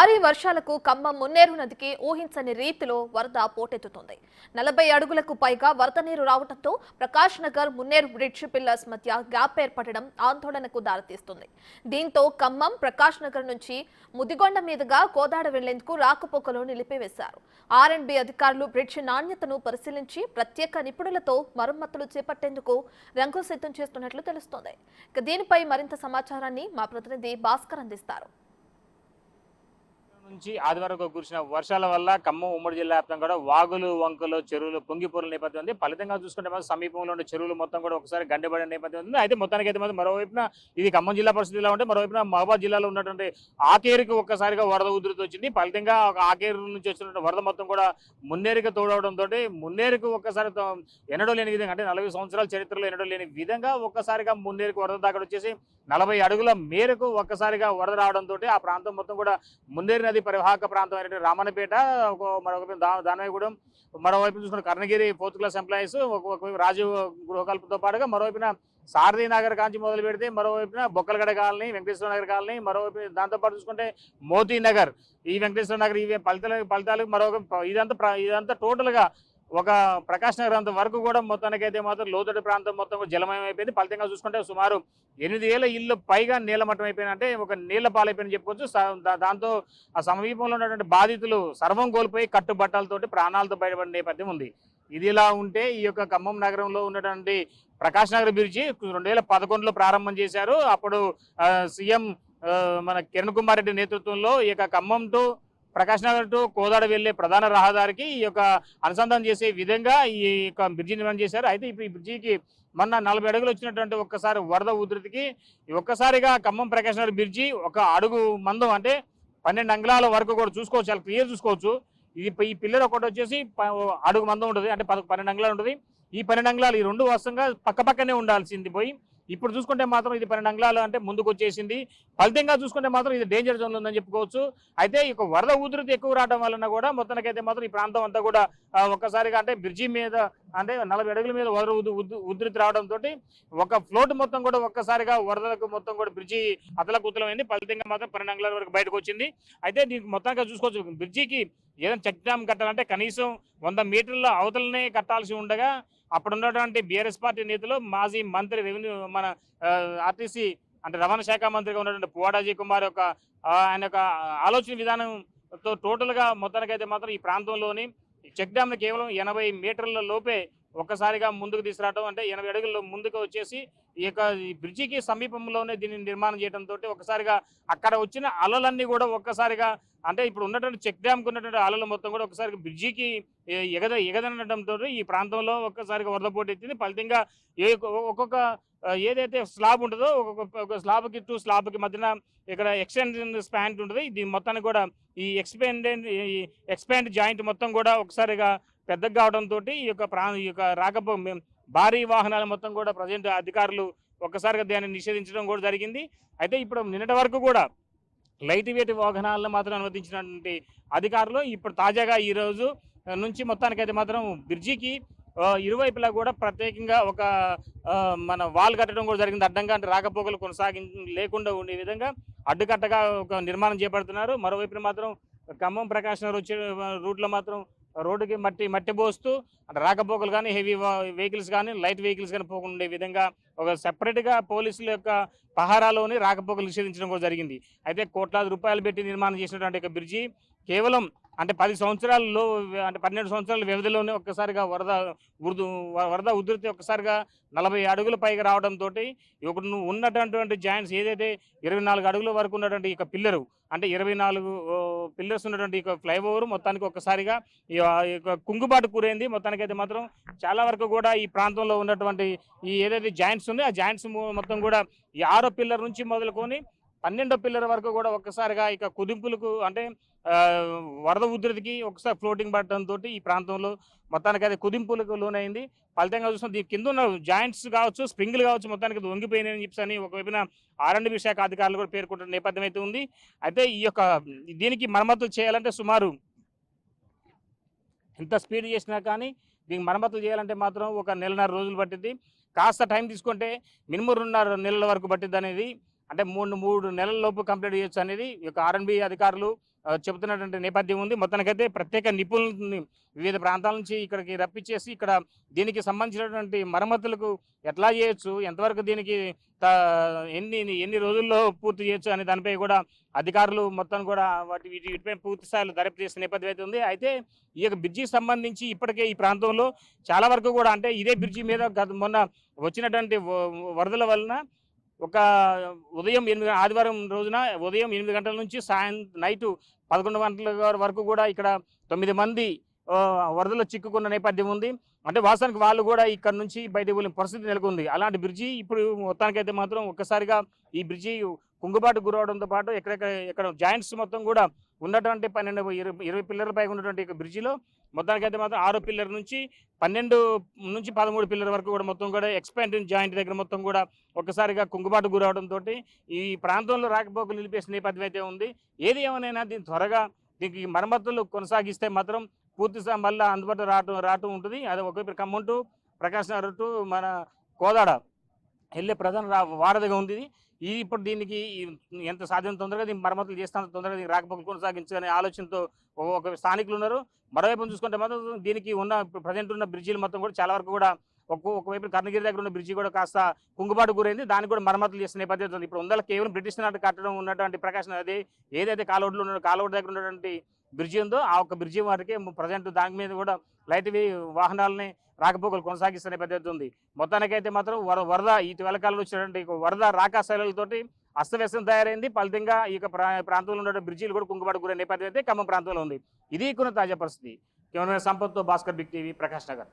భారీ వర్షాలకు ఖమ్మం మున్నేరు నదికి ఊహించని రీతిలో వరద పోటెత్తుతోంది. 40 అడుగులకు పైగా వరద నీరు రావడంతో ప్రకాష్ నగర్ మున్నేరు బ్రిడ్జ్ పిల్లర్స్ మధ్య గ్యాప్ ఏర్పడడం ఆందోళనకు దారితీస్తుంది. దీంతో ఖమ్మం ప్రకాష్ నగర్ నుంచి ముదిగొండ మీదుగా కోదాడ వెళ్లేందుకు రాకపోకలు నిలిపివేశారు. ఆర్ఎండ్బి అధికారులు బ్రిడ్జ్ నాణ్యతను పరిశీలించి ప్రత్యేక నిపుణులతో మరమ్మతులు చేపట్టేందుకు రంగం సిద్ధం చేస్తున్నట్లు తెలుస్తోంది. దీనిపై మరింత సమాచారాన్ని మా ప్రతినిధి భాస్కర్ అందిస్తారు. నుంచి ఆదివారం కురిసిన వర్షాల వల్ల ఖమ్మం ఉమ్మడి జిల్లా వ్యాప్తంగా కూడా వాగులు వంకలు చెరువులు పొంగిపోరుల నేపథ్యం ఉంది. ఫలితంగా చూసుకుంటే మాత్రం సమీపంలో ఉన్న చెరువులు మొత్తం కూడా ఒకసారి గండిపడిన నేపథ్యం ఉంది. అయితే మొత్తానికి అయితే మాత్రం మరోవైపున ఇది ఖమ్మం జిల్లా పరిస్థితిలో ఉంటే మరోవైపున మహబాద్ జిల్లాలో ఉన్నటువంటి ఆకేరుకి ఒక్కసారిగా వరద ఉధృతి వచ్చింది. ఫలితంగా ఆకేరు నుంచి వచ్చినటువంటి వరద మొత్తం కూడా మున్నేరుకి తోడవడంతో మున్నేరుకు ఒక్కసారి ఎన్నడూ లేని విధంగా అంటే 40 సంవత్సరాల చరిత్రలో ఎన్నడూ లేని విధంగా ఒక్కసారిగా మున్నేరుకు వరద దాకా వచ్చేసి 40 అడుగుల మేరకు ఒక్కసారిగా వరద రావడంతో ఆ ప్రాంతం మొత్తం కూడా మున్నేరు నది పరివాహక ప్రాంతం అయినటువంటి రామన్నపేట, మరొక దానవేగూడెం, మరోవైపు చూసుకున్న కర్ణగిరి 4th క్లాస్ ఎంప్లాయీస్, ఒకవైపు రాజీవ్ గృహకల్పతో పాటుగా మరోవైపున సారథి నగర్ కాంచి మొదలు పెడితే మరోవైపున బొక్కలగడ కాలనీ, వెంకటేశ్వర నగర్ కాలనీ, మరోవైపు దాంతోపాటు చూసుకుంటే మోతీ నగర్, ఈ వెంకటేశ్వర నగర్, ఇవి ఫలితాలకు మరొక ఇదంతా టోటల్గా ఒక ప్రకాష్ నగర్ అంత వరకు కూడా మొత్తానికైతే మాత్రం లోతటి ప్రాంతం మొత్తం జలమయం అయిపోయింది. ఫలితంగా చూసుకుంటే సుమారు 8,000 ఇళ్ళు పైగా నీళ్లమట్టం అయిపోయినా అంటే ఒక నీళ్ల పాలైపోయిన చెప్పుకోవచ్చు. దాంతో ఆ సమీపంలో ఉన్నటువంటి బాధితులు సర్వం కోల్పోయి కట్టుబట్టలతోటి ప్రాణాలతో బయటపడిన నేపథ్యం ఉంది. ఇది ఇలా ఉంటే ఈ యొక్క ఖమ్మం నగరంలో ఉన్నటువంటి ప్రకాష్ నగర్ బ్రిడ్జి 2011లో ప్రారంభం చేశారు. అప్పుడు సీఎం మన కిరణ్ కుమార్ రెడ్డి నేతృత్వంలో ఈ యొక్క ఖమ్మం టు ప్రకాష్ నగర్ టు కోదాడ వెళ్లే ప్రధాన రహదారికి ఈ యొక్క అనుసంధానం చేసే విధంగా ఈ యొక్క బ్రిడ్జి నిర్మాణం చేశారు. అయితే ఇప్పుడు ఈ బ్రిడ్జికి మొన్న 40 అడుగులు వచ్చినటువంటి ఒక్కసారి వరద ఉధృతికి ఒక్కసారిగా ఖమ్మం ప్రకాష్ నగర్ బ్రిడ్జి ఒక అడుగు మందం అంటే 12 అంగుళాల వరకు కూడా చూసుకోవచ్చు, చాలా క్లియర్ చూసుకోవచ్చు. ఈ పిల్లర్ ఒకటి వచ్చేసి అడుగు మందం ఉంటుంది, అంటే 12 అంగుళాలు ఉంటుంది. ఈ 12 అంగుళాలు ఈ రెండు వరుసంగా పక్కనే ఉండాల్సింది పోయి ఇప్పుడు చూసుకుంటే మాత్రం ఇది 12 అంగుళాలు అంటే ముందుకు వచ్చేసింది. ఫలితంగా చూసుకుంటే మాత్రం ఇది డేంజర్ జోన్లో ఉందని చెప్పుకోవచ్చు. అయితే ఈ వరద ఉధృతి ఎక్కువ రావడం వలన కూడా మొత్తానికైతే మాత్రం ఈ ప్రాంతం అంతా కూడా ఒక్కసారిగా అంటే బ్రిడ్జి మీద అంటే 40 అడుగుల మీద వరద ఉధృతి రావడంతో ఒక ఫ్లోట్ మొత్తం కూడా ఒక్కసారిగా వరదలకు మొత్తం కూడా బ్రిడ్జి అతలకుతలమైంది. ఫలితంగా మాత్రం 12 అంగుళాల వరకు బయటకు వచ్చింది. అయితే దీనికి మొత్తంగా చూసుకోవచ్చు, బ్రిడ్జికి ఏదైనా చెక్ డ్యామ్ కట్టాలంటే కనీసం 100 మీటర్ల అవతలనే కట్టాల్సి ఉండగా అప్పుడు ఉన్నటువంటి బీఆర్ఎస్ పార్టీ నేతలు మాజీ మంత్రి రెవెన్యూ మన ఆర్టీసీ అంటే రవాణా శాఖ మంత్రిగా ఉన్నటువంటి పువ్వాడ కుమార్ యొక్క ఆయన యొక్క ఆలోచన విధానంతో టోటల్గా మొత్తానికైతే మాత్రం ఈ ప్రాంతంలోని చెక్ డ్యామ్ని కేవలం 80 మీటర్ల లోపే ఒక్కసారిగా ముందుకు తీసుకురావడం అంటే 80 అడుగుల్లో ముందుకు వచ్చేసి ఈ యొక్క బ్రిడ్జికి సమీపంలోనే దీన్ని నిర్మాణం చేయడంతో ఒక్కసారిగా అక్కడ వచ్చిన అలలన్నీ కూడా ఒక్కసారిగా అంటే ఇప్పుడు ఉన్నటువంటి చెక్ డ్యామ్కి ఉన్నటువంటి అలలు మొత్తం కూడా ఒకసారి బ్రిడ్జికి ఎగదనడంతో ఈ ప్రాంతంలో ఒక్కసారిగా వరద పోటీ ఎత్తింది. ఫలితంగా ఒక్కొక్క ఏదైతే స్లాబ్ ఉంటుందో ఒక్కొక్క స్లాబ్కి టు స్లాబ్కి మధ్యన ఇక్కడ ఎక్స్టెండ్ స్పాంట్ ఉంటుంది. దీని మొత్తానికి కూడా ఈ ఎక్స్పాండ్ జాయింట్ మొత్తం కూడా ఒకసారిగా పెద్దగా కావడంతో ఈ యొక్క భారీ వాహనాలు మొత్తం కూడా ప్రజెంట్ అధికారులు ఒక్కసారిగా దాన్ని నిషేధించడం కూడా జరిగింది. అయితే ఇప్పుడు నిన్నటి వరకు కూడా లైట్ వెయిట్ వాహనాలను మాత్రం అనుమతించినటువంటి అధికారులు ఇప్పుడు తాజాగా ఈ రోజు నుంచి మొత్తానికైతే మాత్రం బ్రిడ్జికి ఇరువైపులా కూడా ప్రత్యేకంగా ఒక మన వాల్ కట్టడం కూడా జరిగింది. అడ్డంగా అంటే రాకపోకలు లేకుండా ఉండే విధంగా అడ్డుకట్టగా ఒక నిర్మాణం చేపడుతున్నారు. మరోవైపున మాత్రం ఖమ్మం ప్రకాష్ నగర్ వచ్చే రూట్లో మాత్రం రోడ్డుకి మట్టి పోస్తూ అంటే రాకపోకలు కానీ హెవీ వెహికల్స్ కానీ లైట్ వెహికల్స్ కానీ పోకుండా విధంగా ఒక సెపరేట్గా పోలీసుల యొక్క పహారాలోని రాకపోకలు నిషేధించడం కూడా జరిగింది. అయితే కోట్లాది రూపాయలు పెట్టి నిర్మాణం చేసినటువంటి బ్రిడ్జి కేవలం అంటే 10 సంవత్సరాల్లో అంటే 12 సంవత్సరాల వ్యవధిలోనే ఒక్కసారిగా వరద ఉధృతి ఒక్కసారిగా 40 అడుగుల పైగా రావడంతో ఇప్పుడు ఉన్నటువంటి జాయింట్స్ ఏదైతే 24 అడుగుల వరకు ఉన్నటువంటి ఇక పిల్లరు అంటే 24 పిల్లర్స్ ఉన్నటువంటి ఇక ఫ్లైఓవర్ మొత్తానికి ఒక్కసారిగా కుంగుబాటు కూరైంది. మొత్తానికైతే మాత్రం చాలా వరకు కూడా ఈ ప్రాంతంలో ఉన్నటువంటి ఈ ఏదైతే జాయింట్స్ ఉందో ఆ జాయింట్స్ మొత్తం కూడా ఈ 6వ పిల్లర్ నుంచి మొదలుకొని 12వ పిల్లర్ వరకు కూడా ఒక్కసారిగా ఇక కుదింపులకు అంటే వరద ఉధృతికి ఒకసారి ఫ్లోటింగ్ పడటంతో ఈ ప్రాంతంలో మొత్తానికి అది కుదింపులకు లోనైంది. ఫలితంగా చూసిన దీని కింద ఉన్న జాయింట్స్ కావచ్చు, స్ప్రింగ్లు కావచ్చు మొత్తానికి వంగిపోయినాయని చెప్పని ఒకవైపున ఆర్ఎండ్బి శాఖ అధికారులు కూడా పేర్కొంటున్న నేపథ్యం అయితే ఉంది. అయితే ఈ యొక్క దీనికి మరమ్మతులు చేయాలంటే సుమారు ఎంత స్పీడ్ చేసినా కానీ దీనికి మరమ్మతులు చేయాలంటే మాత్రం ఒక 1.5 రోజులు పట్టింది. కాస్త టైం తీసుకుంటే మినిమం 2.5 నెలల వరకు పట్టిద్ది అనేది అంటే 3 నెలల లోపు కంప్లీట్ చేయొచ్చు అనేది ఈ యొక్క ఆర్ఎండ్బి అధికారులు చెబుతున్నటువంటి నేపథ్యం ఉంది. మొత్తానికైతే ప్రత్యేక నిపుణులని వివిధ ప్రాంతాల నుంచి ఇక్కడికి రప్పించేసి ఇక్కడ దీనికి సంబంధించినటువంటి మరమ్మతులకు ఎట్లా చేయొచ్చు, ఎంతవరకు దీనికి ఎన్ని రోజుల్లో పూర్తి చేయొచ్చు అనే దానిపై కూడా అధికారులు మొత్తం కూడా వీటిపై పూర్తి స్థాయిలో దర్యాప్తు చేసిన నేపథ్యం అయితే ఉంది. అయితే ఈ యొక్క బ్రిడ్జికి సంబంధించి ఇప్పటికే ఈ ప్రాంతంలో చాలా వరకు కూడా అంటే ఇదే బ్రిడ్జి మీద మొన్న వచ్చినటువంటి వరదల వలన ఒక ఉదయం ఆదివారం రోజున ఉదయం 8 గంటల నుంచి నైటు 11 గంటల వరకు కూడా ఇక్కడ 9 మంది వరదలో చిక్కుకున్న నేపథ్యం ఉంది. అంటే వాస్తవానికి వాళ్ళు కూడా ఇక్కడ నుంచి బయటకు వెళ్ళిన పరిస్థితి నెలకొంది. అలాంటి బ్రిడ్జి ఇప్పుడు మొత్తానికైతే మాత్రం ఒక్కసారిగా ఈ బ్రిడ్జి కుంగుబాటు గురవడంతో పాటు ఎక్కడ జాయింట్స్ మొత్తం కూడా ఉన్నటువంటి 20 పిల్లర్ల పైగా ఉన్నటువంటి బ్రిడ్జిలో మొత్తానికైతే మాత్రం 6 పిల్లర్ నుంచి 12 నుంచి 13 పిల్లర్ వరకు కూడా మొత్తం కూడా ఎక్స్పాండింగ్ జాయింట్ దగ్గర మొత్తం కూడా ఒక్కసారిగా కుంగుబాటు గురవడంతో ఈ ప్రాంతంలో రాకపోకలు నిలిపేసిన నేపథ్యం అయితే ఉంది. ఏది ఏమైనా దీనికి మరమ్మతులు కొనసాగిస్తే మాత్రం పూర్తిగా మళ్ళీ అందుబాటులో రావటం ఉంటుంది. అది ఒకవైపు Khammam to Prakasam Nagar to మన కోదాడ వెళ్ళే ప్రధాన వారధిగా ఉంది. ఇప్పుడు దీనికి ఎంత సాధ్యం తొందరగా దీనికి మరమ్మతులు చేస్తాను, తొందరగా దీనికి రాకపోకలు కొనసాగించాలనే ఆలోచనతో ఒక స్థానికులు ఉన్నారు. మరోవైపు చూసుకుంటే మాత్రం దీనికి ఉన్న ప్రజెంట్ ఉన్న బ్రిడ్జీలు మొత్తం కూడా చాలా వరకు కూడా ఒకవైపు కర్ణగిరి దగ్గర ఉన్న బ్రిడ్జి కూడా కాస్త కుంగుబాటు గురైంది. దానికి కూడా మరమ్మతులు చేసిన నేపథ్యం ఉంది. ఇప్పుడు ఉందా కేవలం బ్రిటిష్ నాటి కట్టడం ఉన్నటువంటి ప్రకాశం నది ఏదైతే కాలువడ్లో ఉన్న కాలువడ్ దగ్గర ఉన్నటువంటి బ్రిడ్జి ఉందో ఆ ఒక్క బ్రిడ్జి వారికి ప్రజెంట్ దాని మీద కూడా లైట్ వాహనాలని రాకపోకలు కొనసాగిస్తున్న పద్ధతి ఉంది. మొత్తానికైతే మాత్రం వరద ఇటీవల కాలంలో వచ్చినటువంటి వరద రాకాశైలతోటి అస్తవ్యస్తం తయారైంది. ఫలితంగా ఈ ప్రాంతంలో ఉన్న బ్రిడ్జిలు కూడా కుంగుబాటు గురైన నేపథ్యం అయితే ఖమ్మం ప్రాంతంలో ఉంది. ఇది కొన్ని తాజా పరిస్థితి. కెమెరా సంపత్తో భాస్కర్, బిగ్ టీవీ, ప్రకాష్ నగర్.